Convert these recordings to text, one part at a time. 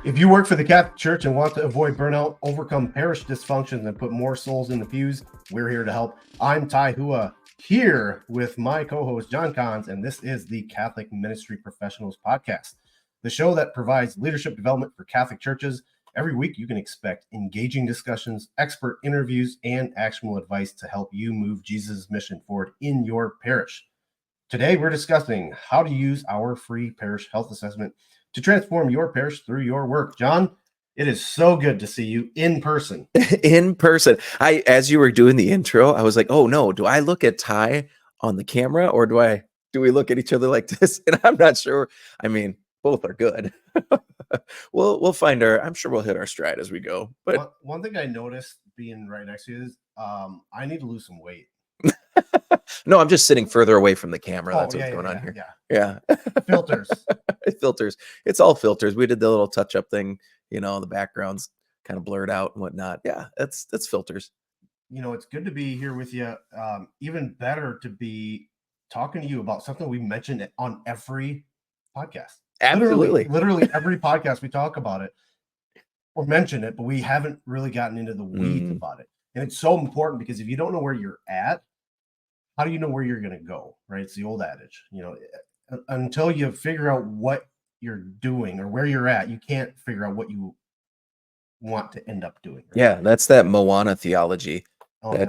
If you work for the Catholic Church and want to avoid burnout, overcome parish dysfunctions, and put more souls in the pews, we're here to help. I'm Ty Hua, here with my co-host John Cons, and this is the Catholic Ministry Professionals Podcast, the show that provides leadership development for Catholic churches. Every week, you can expect engaging discussions, expert interviews, and actionable advice to help you move Jesus' mission forward in your parish. Today, we're discussing how to use our free parish health assessment to transform your parish through your work. John, it is so good to see you in person. In person. As you were doing the intro, I was like, oh no, do I look at Ty on the camera or do we look at each other like this? And I'm not sure. I mean, both are good. We'll find I'm sure we'll hit our stride as we go. But one thing I noticed being right next to you is I need to lose some weight. No, I'm just sitting further away from the camera. That's what's going on here. Yeah. Filters. Filters. It's all filters. We did the little touch-up thing, the background's kind of blurred out and whatnot. Yeah, that's filters. It's good to be here with you. Even better to be talking to you about something we mentioned on every podcast. Absolutely. Literally every podcast we talk about it or mention it, but we haven't really gotten into the weeds about it. And it's so important because if you don't know where you're at, how do you know where you're going to go, right? It's the old adage, until you figure out what you're doing or where you're at, you can't figure out what you want to end up doing. Right? Yeah, that's that Moana theology. You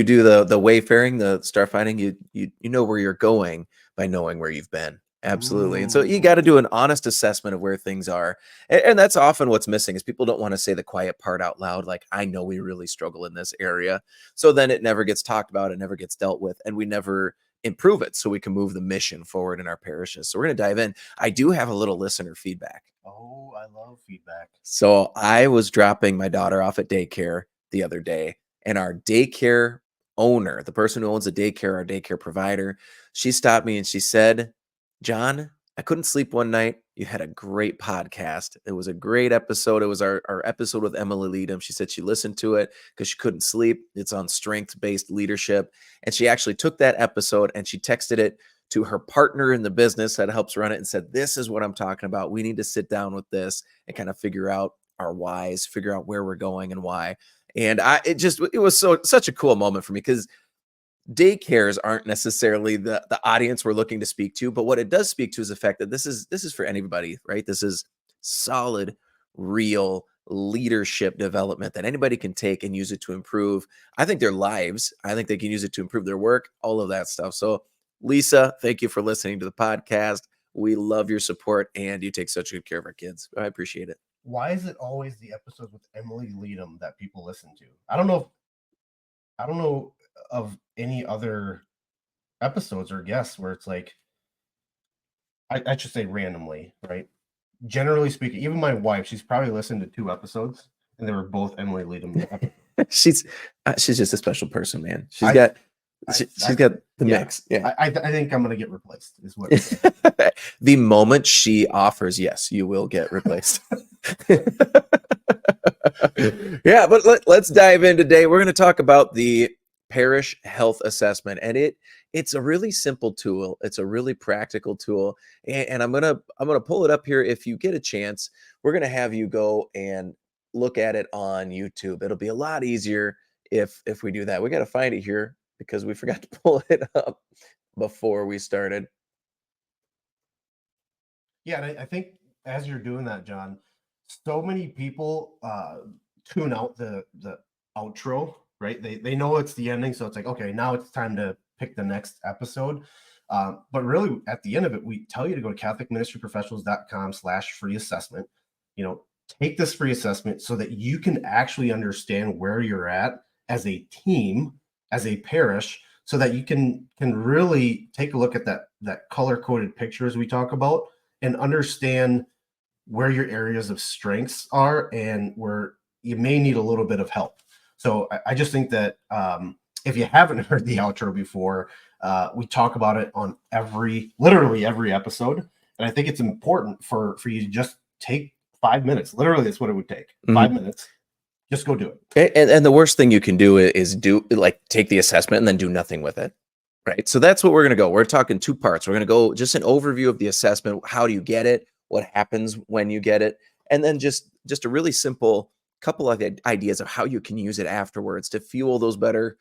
do the wayfaring, the starfinding, you know where you're going by knowing where you've been. Absolutely. Ooh. And so you got to do an honest assessment of where things are. And that's often what's missing is people don't want to say the quiet part out loud. Like, I know we really struggle in this area. So then it never gets talked about. It never gets dealt with. And we never improve it so we can move the mission forward in our parishes. So we're going to dive in. I do have a little listener feedback. Oh, I love feedback. So I was dropping my daughter off at daycare the other day, and our daycare owner, the person who owns the daycare, our daycare provider, she stopped me and she said, John, I couldn't sleep one night. You had a great podcast. It was a great episode. It was our episode with Emily Leadham. She said she listened to it because she couldn't sleep. It's on strength-based leadership. And she actually took that episode and she texted it to her partner in the business that helps run it and said, this is what I'm talking about. We need to sit down with this and kind of figure out our whys, figure out where we're going and why. And it was such a cool moment for me because daycares aren't necessarily the audience we're looking to speak to, but what it does speak to is the fact that this is for anybody, right? This is solid, real leadership development that anybody can take and use it to improve, I think, their lives. I think they can use it to improve their work, all of that stuff. So Lisa, thank you for listening to the podcast. We love your support and you take such good care of our kids. I appreciate it. Why is it always the episodes with Emily Leadham that people listen to? I don't know of any other episodes or guests where it's like, I should say randomly, right? Generally speaking, even my wife, she's probably listened to 2 episodes and they were both Emily Leadham. She's just a special person, man. She's got the mix. Yeah. I think I'm going to get replaced is what the moment she offers, yes, you will get replaced. Yeah, but let's dive in today. We're going to talk about the parish health assessment, and it's a really simple tool. It's a really practical tool, and I'm gonna pull it up here. If you get a chance, we're gonna have you go and look at it on YouTube. It'll be a lot easier if we do that. We got to find it here because we forgot to pull it up before we started. Yeah, and I think as you're doing that, John, so many people tune out the outro. Right? They know it's the ending. So it's like, okay, now it's time to pick the next episode. But really at the end of it, we tell you to go to catholicministryprofessionals.com/free assessment. Take this free assessment so that you can actually understand where you're at as a team, as a parish, so that you can really take a look at that color-coded picture as we talk about and understand where your areas of strengths are and where you may need a little bit of help. So I just think that if you haven't heard the outro before, we talk about it on literally every episode. And I think it's important for you to just take 5 minutes. Literally, that's what it would take. 5 minutes. Just go do it. And the worst thing you can do is take the assessment and then do nothing with it. Right. So that's what we're going to go. We're talking 2 parts. We're going to go just an overview of the assessment. How do you get it? what happens when you get it, and then just a really simple couple of ideas of how you can use it afterwards to fuel those better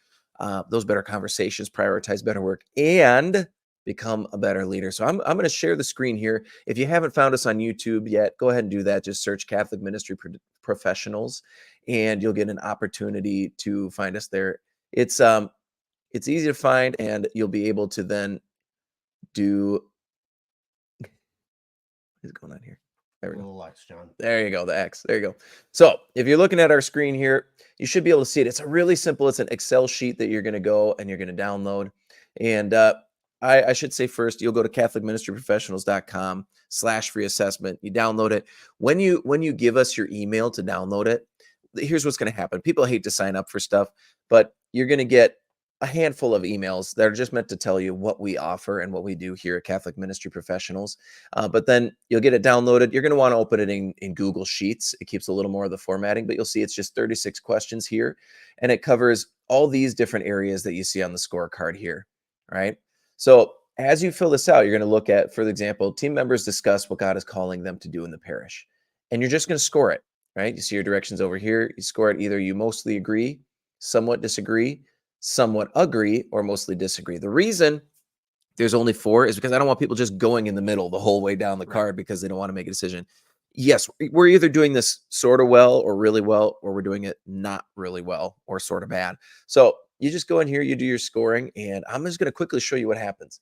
conversations, prioritize better work, and become a better leader. So I'm going to share the screen here. If you haven't found us on YouTube yet, go ahead and do that. Just search Catholic Ministry Professionals, and you'll get an opportunity to find us there. It's easy to find, and you'll be able to then do. What is going on here? There we go. Little X, John. There you go, the X. There you go. So if you're looking at our screen here, you should be able to see it. It's a really simple, it's an Excel sheet that you're going to go and you're going to download. And I should say first, you'll go to catholicministryprofessionals.com/free assessment. You download it. When you give us your email to download it, here's what's going to happen. People hate to sign up for stuff, but you're going to get a handful of emails that are just meant to tell you what we offer and what we do here at Catholic Ministry Professionals. But then you'll get it downloaded. You're going to want to open it in Google Sheets. It keeps a little more of the formatting, but you'll see it's just 36 questions here. And it covers all these different areas that you see on the scorecard here, right? So as you fill this out, you're going to look at, for example, team members discuss what God is calling them to do in the parish. And you're just going to score it, right? You see your directions over here. You score it either you mostly agree, somewhat disagree, somewhat agree, or mostly disagree. The reason there's only 4 is because I don't want people just going in the middle the whole way down the card because they don't want to make a decision. Yes, we're either doing this sort of well or really well, or we're doing it not really well or sort of bad. So you just go in here, you do your scoring, and I'm just going to quickly show you what happens.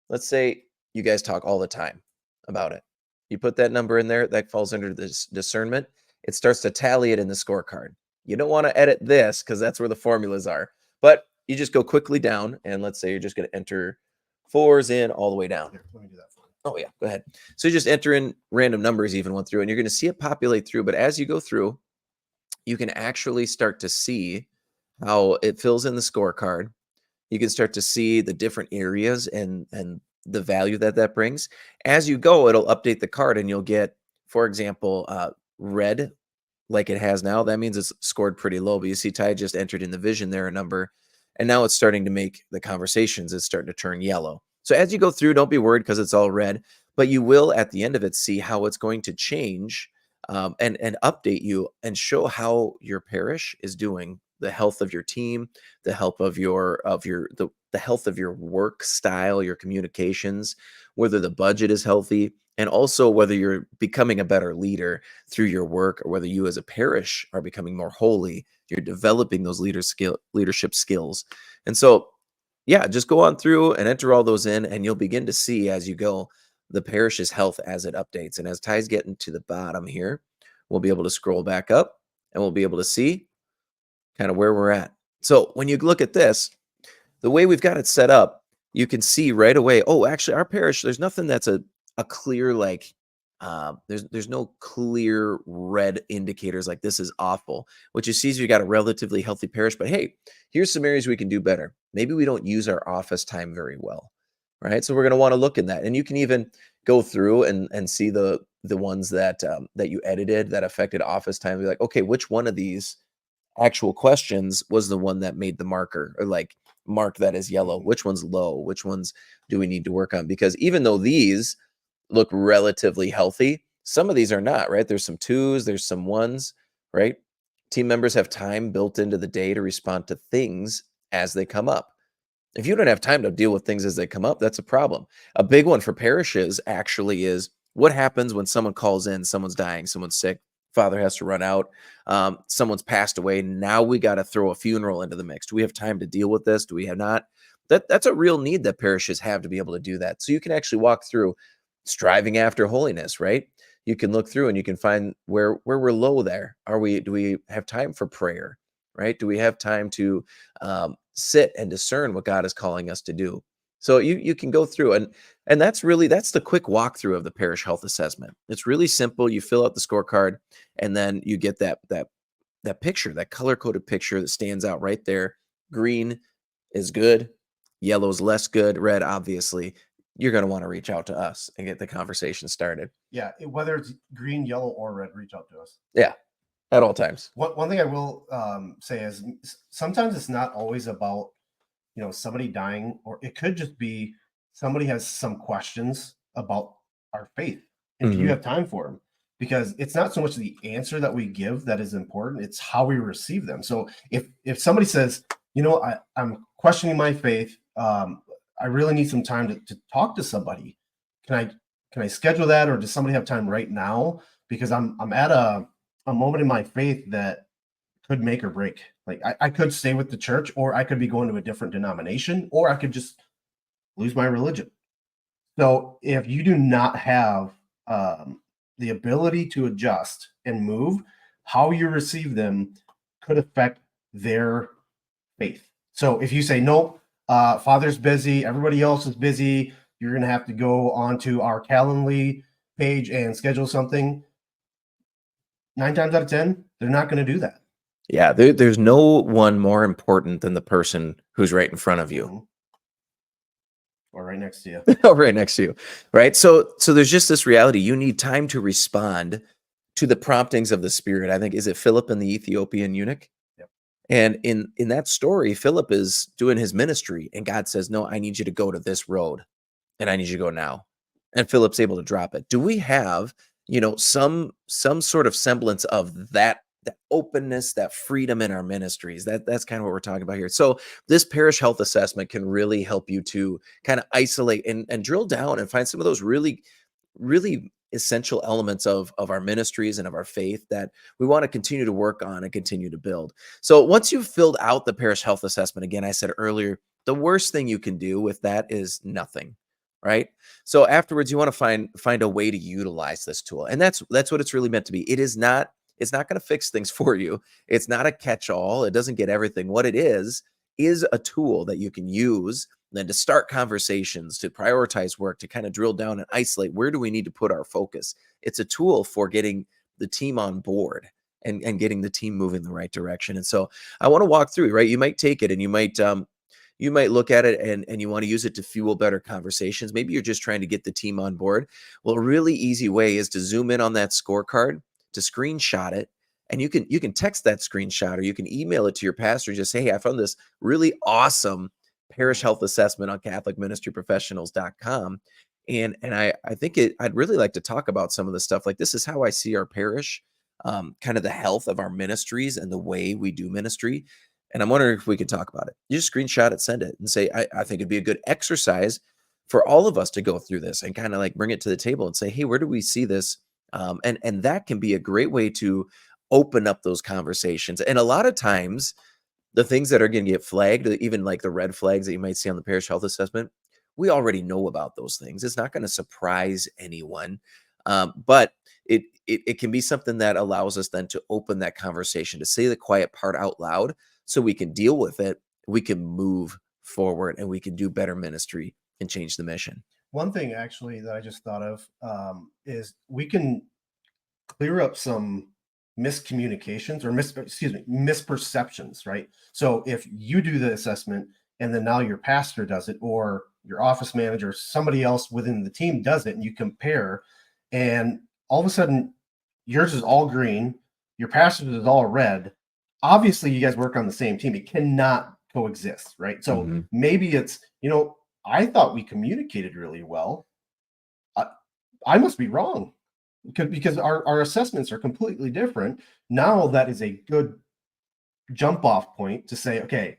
Let's say you guys talk all the time about it. You put that number in there, that falls under this discernment. It starts to tally it in the scorecard. You don't want to edit this because that's where the formulas are. But you just go quickly down, and let's say you're just going to enter 4s in all the way down. Here, let me do that for you. Oh, yeah, go ahead. So you just enter in random numbers, even went through, and you're going to see it populate through. But as you go through, you can actually start to see how it fills in the scorecard. You can start to see the different areas and the value that brings. As you go, it'll update the card, and you'll get, for example, red like it has now. That means it's scored pretty low. But you see Ty just entered in the vision there a number, and now it's starting to make the conversations. It's starting to turn yellow. So as you go through, don't be worried because it's all red, but you will at the end of it see how it's going to change and update you and show how your parish is doing, the health of your team, the health of the health of your work style, your communications, whether the budget is healthy, and also whether you're becoming a better leader through your work, or whether you as a parish are becoming more holy. You're developing those leadership skills. And so, yeah, just go on through and enter all those in, and you'll begin to see as you go the parish's health as it updates. And as Ty's getting to the bottom here, we'll be able to scroll back up, and we'll be able to see kind of where we're at. So when you look at this, the way we've got it set up, you can see right away, oh, actually our parish, there's nothing that's a clear, like, there's no clear red indicators like this is awful. What you see is you got a relatively healthy parish, but hey, here's some areas we can do better. Maybe we don't use our office time very well, right? So we're going to want to look in that. And you can even go through and see the ones that you edited that affected office time. Be like, okay, which one of these actual questions was the one that made the marker, or like mark that as yellow? Which one's low? Which ones do we need to work on? Because even though these look relatively healthy, some of these are not, right? There's some 2s, there's some 1s, right? Team members have time built into the day to respond to things as they come up. If you don't have time to deal with things as they come up, that's a problem. A big one for parishes actually is what happens when someone calls in, someone's dying, someone's sick, father has to run out, someone's passed away. Now we got to throw a funeral into the mix. Do we have time to deal with this? Do we have not? That's a real need that parishes have to be able to do that. So you can actually walk through striving after holiness, right? You can look through and you can find where we're low there. Do we have time for prayer, right? Do we have time to sit and discern what God is calling us to do? So you can go through, and that's the quick walkthrough of the parish health assessment. It's really simple. You fill out the scorecard, and then you get that picture, that color-coded picture that stands out right there. Green is good, yellow is less good, red, obviously. You're going to want to reach out to us and get the conversation started. Yeah, whether it's green, yellow, or red, reach out to us. Yeah, at all times. One thing I will say is sometimes it's not always about somebody dying, or it could just be somebody has some questions about our faith. And do you Mhm. have time for them? Because it's not so much the answer that we give that is important, it's how we receive them. So if somebody says, I'm questioning my faith, I really need some time to talk to somebody. Can I schedule that, or does somebody have time right now? Because I'm at a moment in my faith that could make or break. Like I could stay with the church, or I could be going to a different denomination, or I could just lose my religion. So if you do not have the ability to adjust and move, how you receive them could affect their faith. So if you say, nope, Father's busy, everybody else is busy, you're going to have to go onto our Calendly page and schedule something. 9 times out of 10, they're not going to do that. Yeah, there's no one more important than the person who's right in front of you. Mhm. Or right next to you. Oh, right next to you, right? So there's just this reality. You need time to respond to the promptings of the Spirit. I think, is it Philip and the Ethiopian eunuch? Yep. And in that story, Philip is doing his ministry, and God says, "No, I need you to go to this road, and I need you to go now." And Philip's able to drop it. Do we have, some sort of semblance of that openness, that freedom in our ministries? That's kind of what we're talking about here. So this parish health assessment can really help you to kind of isolate and drill down and find some of those really, really essential elements of our ministries and of our faith that we want to continue to work on and continue to build. So once you've filled out the parish health assessment, again, I said earlier, the worst thing you can do with that is nothing, right? So afterwards, you want to find a way to utilize this tool, and that's what it's really meant to be. It's not going to fix things for you. It's not a catch-all. It doesn't get everything. What it is a tool that you can use then to start conversations, to prioritize work, to kind of drill down and isolate where do we need to put our focus. It's a tool for getting the team on board and getting the team moving in the right direction. And so I want to walk through, right? You might take it and you might look at it and you want to use it to fuel better conversations. Maybe you're just trying to get the team on board. Well, a really easy way is to zoom in on that scorecard, to screenshot it, and you can text that screenshot, or you can email it to your pastor. Just say, "Hey, I found this really awesome parish health assessment on catholicministryprofessionals.com. And I think I'd really like to talk about some of the stuff. Like, this is how I see our parish, kind of the health of our ministries and the way we do ministry. And I'm wondering if we could talk about it." You just screenshot it, send it, and say, I think it'd be a good exercise for all of us to go through this and kind of like bring it to the table and say, "Hey, where do we see this?" And that can be a great way to open up those conversations. And a lot of times, the things that are going to get flagged, even like the red flags that you might see on the parish health assessment, we already know about those things. It's not going to surprise anyone, but it can be something that allows us then to open that conversation, to say the quiet part out loud, so we can deal with it. We can move forward, and we can do better ministry and change the mission. One thing actually that I just thought of is we can clear up some miscommunications or misperceptions, right? So if you do the assessment and then now your pastor does it, or your office manager, somebody else within the team does it, and you compare, and all of a sudden yours is all green, your pastor's is all red. Obviously, you guys work on the same team. It cannot coexist, right? So Mhm. maybe it's, I thought we communicated really well. I, I must be wrong because our assessments are completely different. Now that is a good jump off point to say, okay,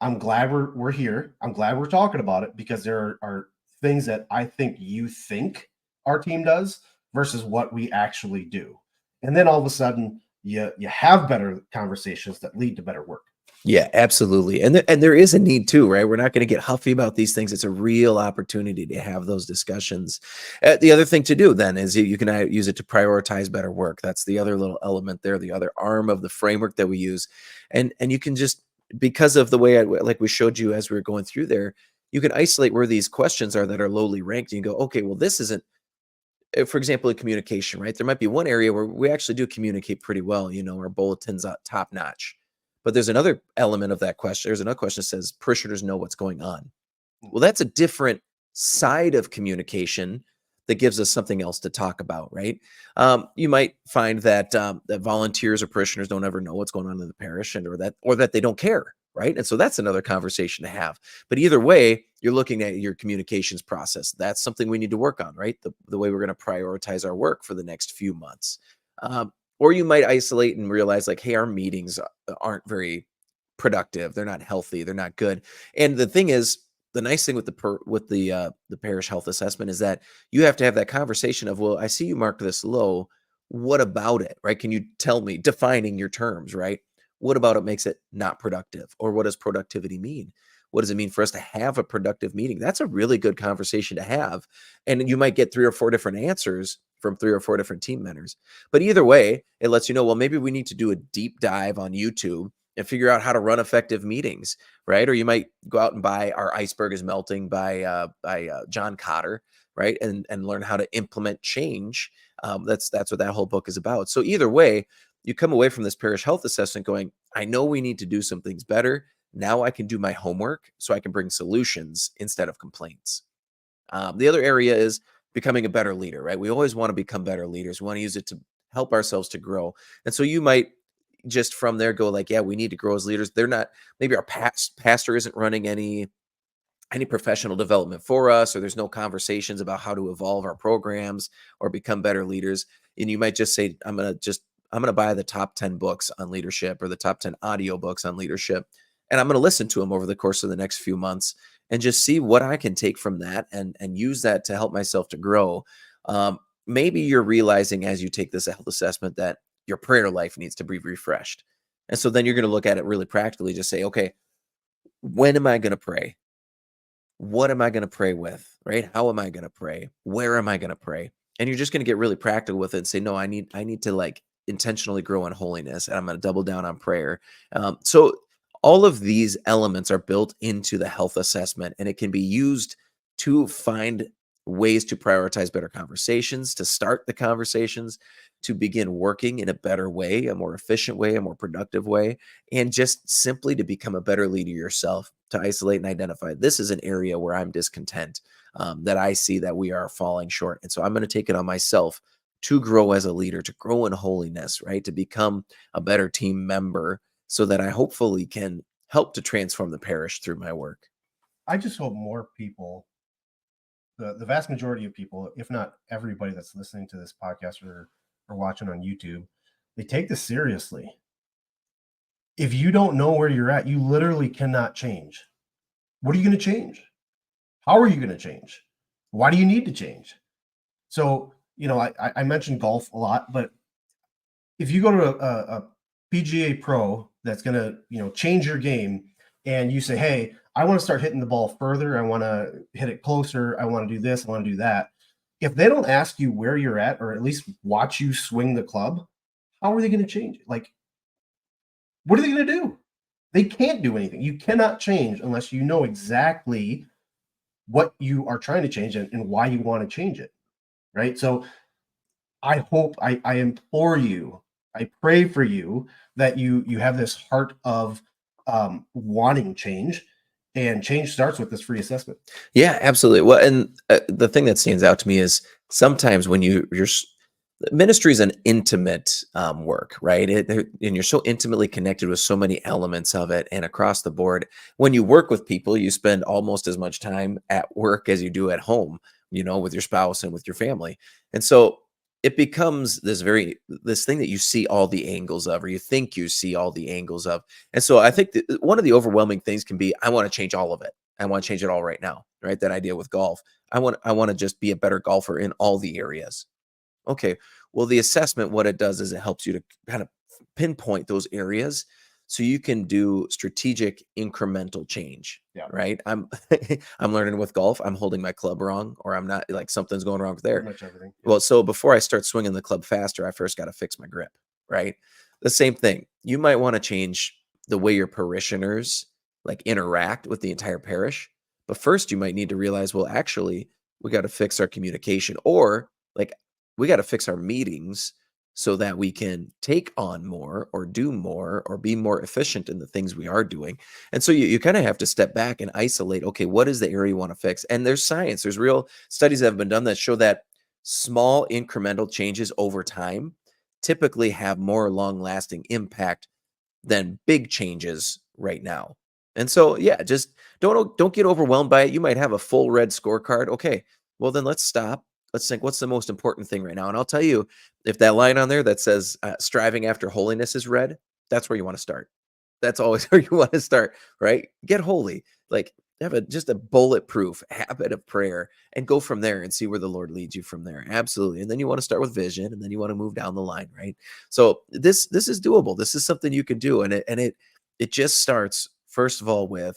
I'm glad we're here. I'm glad we're talking about it, because there are things that I think you think our team does versus what we actually do. And then all of a sudden you have better conversations that lead to better work. Yeah, absolutely. And there is a need too, right? We're not going to get huffy about these things. It's a real opportunity to have those discussions. The other thing to do then is you can use it to prioritize better work. That's the other little element there, the other arm of the framework that we use. And you can just, because of the way like we showed you as we were going through there, you can isolate where these questions are that are lowly ranked, and you go, okay, well, this isn't, for example, in communication, right? There might be one area where we actually do communicate pretty well, our bulletin's top notch. But there's another element of that question. There's another question that says parishioners know what's going on. Well, that's a different side of communication that gives us something else to talk about, right? You might find that that volunteers or parishioners don't ever know what's going on in the parish, or that they don't care, right? And so that's another conversation to have. But either way, you're looking at your communications process. That's something we need to work on, right? The way we're going to prioritize our work for the next few months. Or you might isolate and realize like, hey, our meetings aren't very productive. They're not healthy. They're not good. And the thing is, the nice thing with the parish health assessment is that you have to have that conversation of, well, I see you marked this low. What about it, right? Can you tell me, defining your terms, right? What about it makes it not productive? Or what does productivity mean? What does it mean for us to have a productive meeting? That's a really good conversation to have. And you might get 3 or 4 different answers from 3 or 4 different team members. But either way, it lets you know, well, maybe we need to do a deep dive on YouTube and figure out how to run effective meetings, right? Or you might go out and buy Our Iceberg is Melting by John Cotter, right? And learn how to implement change. That's what that whole book is about. So either way, you come away from this parish health assessment going, I know we need to do some things better. Now I can do my homework so I can bring solutions instead of complaints. The other area is becoming a better leader, right? We always want to become better leaders. We want to use it to help ourselves to grow. And so you might just from there go like, yeah, we need to grow as leaders. They're not, maybe our pastor isn't running any professional development for us, or there's no conversations about how to evolve our programs or become better leaders. And you might just say, I'm going to buy the top 10 books on leadership or the top 10 audio books on leadership. And I'm going to listen to them over the course of the next few months and just see what I can take from that and use that to help myself to grow. Maybe you're realizing as you take this health assessment that your prayer life needs to be refreshed. And so then you're going to look at it really practically, just say, okay, when am I going to pray? What am I going to pray with? Right? How am I going to pray? Where am I going to pray? And you're just going to get really practical with it and say, no, I need to like intentionally grow in holiness, and I'm going to double down on prayer. So all of these elements are built into the health assessment, and it can be used to find ways to prioritize better conversations, to start the conversations, to begin working in a better way, a more efficient way, a more productive way, and just simply to become a better leader yourself, to isolate and identify this is an area where I'm discontent, that I see that we are falling short. And so I'm going to take it on myself to grow as a leader, to grow in holiness, right? To become a better team member so that I hopefully can help to transform the parish through my work. I just hope more people, the vast majority of people, if not everybody that's listening to this podcast or watching on YouTube, they take this seriously. If you don't know where you're at, you literally cannot change. What are you going to change? How are you going to change? Why do you need to change? So, I mentioned golf a lot, but if you go to a PGA Pro that's going to, change your game, and you say, hey, I want to start hitting the ball further. I want to hit it closer. I want to do this. I want to do that. If they don't ask you where you're at, or at least watch you swing the club, how are they going to change it? Like, what are they going to do? They can't do anything. You cannot change unless you know exactly what you are trying to change and why you want to change it. Right. So I hope, I implore you, I pray for you that you have this heart of wanting change, and change starts with this free assessment. Yeah, absolutely. Well, and the thing that stands out to me is sometimes when ministry is an intimate work, right? And you're so intimately connected with so many elements of it, and across the board. When you work with people, you spend almost as much time at work as you do at home, with your spouse and with your family. And so it becomes this thing that you see all the angles of, or you think you see all the angles of. And so I think that one of the overwhelming things can be, I want to change all of it. I want to change it all right now, right? That idea with golf. I want to just be a better golfer in all the areas. Okay. Well, the assessment, what it does is it helps you to kind of pinpoint those areas so you can do strategic incremental change. Yeah. Right. I'm I'm learning with golf. I'm holding my club wrong, or I'm not, like something's going wrong there. Pretty much everything. Yeah. Well, so before I start swinging the club faster, I first got to fix my grip. Right. The same thing. You might want to change the way your parishioners like interact with the entire parish. But first, you might need to realize, well, actually, we got to fix our communication, or like we got to fix our meetings so that we can take on more or do more or be more efficient in the things we are doing. And so you kind of have to step back and isolate, okay, what is the area you want to fix? And there's science, there's real studies that have been done that show that small incremental changes over time typically have more long lasting impact than big changes right now. And so, yeah, just don't get overwhelmed by it. You might have a full red scorecard. Okay, well then let's stop. Let's think, what's the most important thing right now? And I'll tell you, if that line on there that says striving after holiness is red, that's where you want to start. That's always where you want to start, right? Get holy. Like have just a bulletproof habit of prayer and go from there and see where the Lord leads you from there. Absolutely. And then you want to start with vision and then you want to move down the line, right? So this is doable. This is something you can do. And it just starts first of all with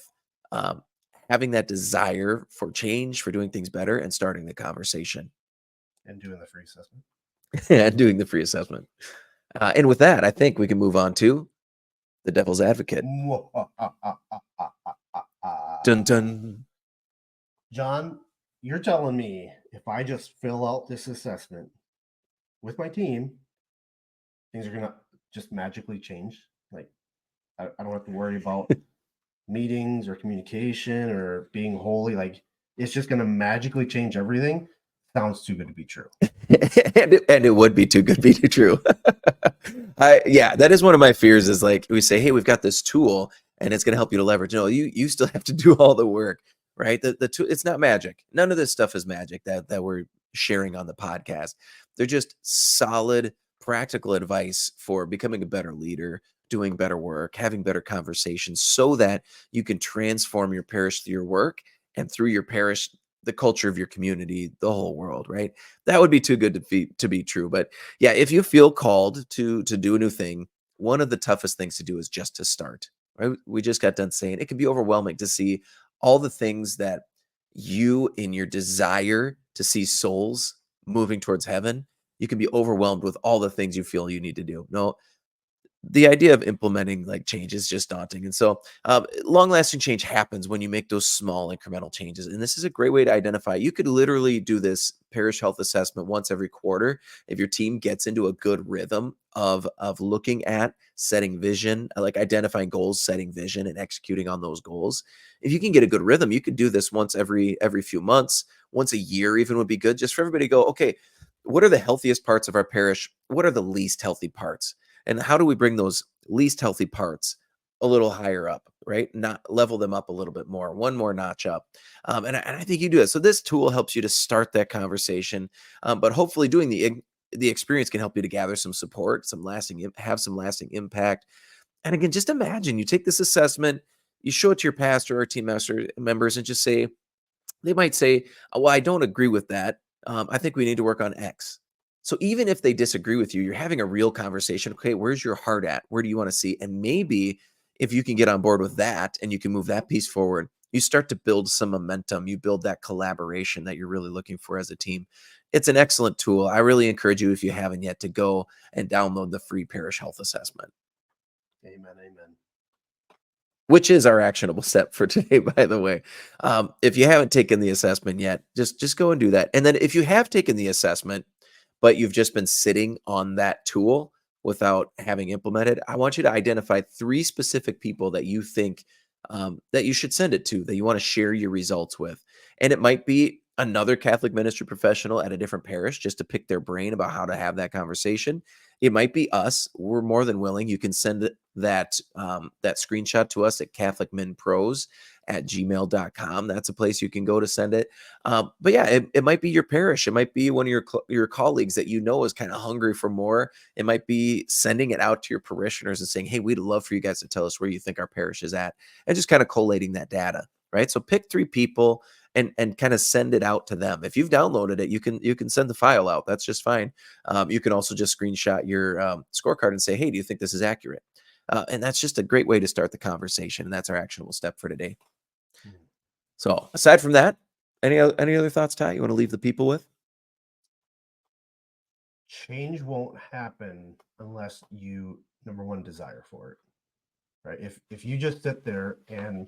um, having that desire for change, for doing things better, and starting the conversation And doing the free assessment. and doing the free assessment. And with that, I think we can move on to the devil's advocate. Dun dun. John, you're telling me if I just fill out this assessment with my team, things are gonna just magically change? Like I don't have to worry about meetings or communication or being holy. Like it's just gonna magically change everything. Sounds too good to be true. And it would be too good to be true. Yeah, that is one of my fears is like we say, hey, we've got this tool and it's going to help you to leverage. No, you still have to do all the work, right? The tool, it's not magic. None of this stuff is magic that we're sharing on the podcast. They're just solid, practical advice for becoming a better leader, doing better work, having better conversations so that you can transform your parish through your work and through your parish the culture of your community, the whole world, right? That would be too good to be true. But yeah, if you feel called to do a new thing, one of the toughest things to do is just to start. Right? We just got done saying it can be overwhelming to see all the things that you in your desire to see souls moving towards heaven, you can be overwhelmed with all the things you feel you need to do. No, the idea of implementing like change is just daunting. And so long lasting change happens when you make those small incremental changes. And this is a great way to identify. You could literally do this parish health assessment once every quarter. If your team gets into a good rhythm of looking at setting vision, like identifying goals, setting vision and executing on those goals. If you can get a good rhythm, you could do this once every few months, once a year even would be good, just for everybody to go, okay, what are the healthiest parts of our parish? What are the least healthy parts? And how do we bring those least healthy parts a little higher up, right? Not level them up a little bit more, one more notch up. And I think you do it. So this tool helps you to start that conversation, but hopefully doing the experience can help you to gather some support, have some lasting impact. And again, just imagine you take this assessment, you show it to your pastor or team members and just say, they might say, well, I don't agree with that. I think we need to work on X. So even if they disagree with you, you're having a real conversation. Okay, where's your heart at? Where do you want to see? And maybe if you can get on board with that and you can move that piece forward, you start to build some momentum. You build that collaboration that you're really looking for as a team. It's an excellent tool. I really encourage you, if you haven't yet, to go and download the free parish health assessment. Amen. Amen. Which is our actionable step for today, by the way. If you haven't taken the assessment yet, just go and do that. And then if you have taken the assessment, but you've just been sitting on that tool without having implemented, I want you to identify 3 specific people that you think that you should send it to, that you want to share your results with. And it might be another Catholic ministry professional at a different parish, just to pick their brain about how to have that conversation. It might be us. We're more than willing. You can send that screenshot to us at catholicmenpros@gmail.com. That's a place you can go to send it. But yeah, it might be your parish. It might be one of your colleagues that you know is kind of hungry for more. It might be sending it out to your parishioners and saying, hey, we'd love for you guys to tell us where you think our parish is at, and just kind of collating that data, right? So pick 3 people and kind of send it out to them. If you've downloaded it, you can send the file out. That's just fine. You can also just screenshot your scorecard and say, hey, do you think this is accurate? And that's just a great way to start the conversation. And that's our actionable step for today. So aside from that, any other thoughts, Ty, you want to leave the people with? Change won't happen unless you, number one, desire for it, right? If you just sit there and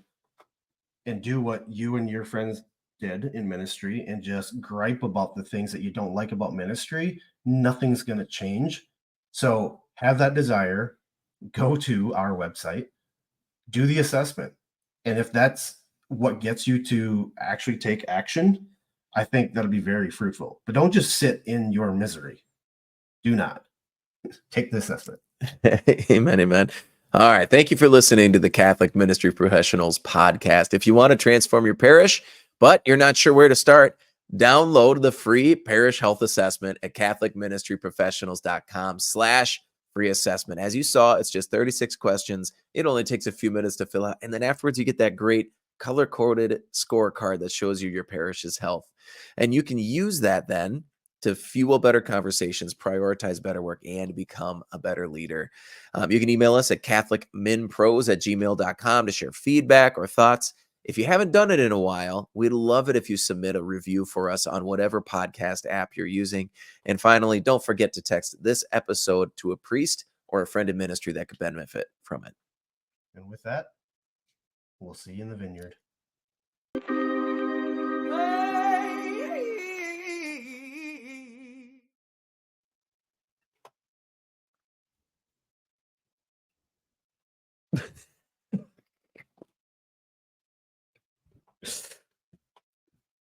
do what you and your friends did in ministry and just gripe about the things that you don't like about ministry, nothing's going to change. So have that desire, go to our website, do the assessment. And if that's what gets you to actually take action, I think that'll be very fruitful. But don't just sit in your misery. Do not. Take the assessment. Amen. All right. Thank you for listening to the Catholic Ministry Professionals podcast. If you want to transform your parish, but you're not sure where to start, download the free parish health assessment at catholicministryprofessionals.com/free assessment. As you saw, it's just 36 questions. It only takes a few minutes to fill out. And then afterwards, you get that great color-coded scorecard that shows you your parish's health. And you can use that then to fuel better conversations, prioritize better work, and become a better leader. You can email us at catholicminpros@gmail.com to share feedback or thoughts. If you haven't done it in a while, we'd love it if you submit a review for us on whatever podcast app you're using. And finally, don't forget to text this episode to a priest or a friend in ministry that could benefit from it. And with that, we'll see you in the vineyard.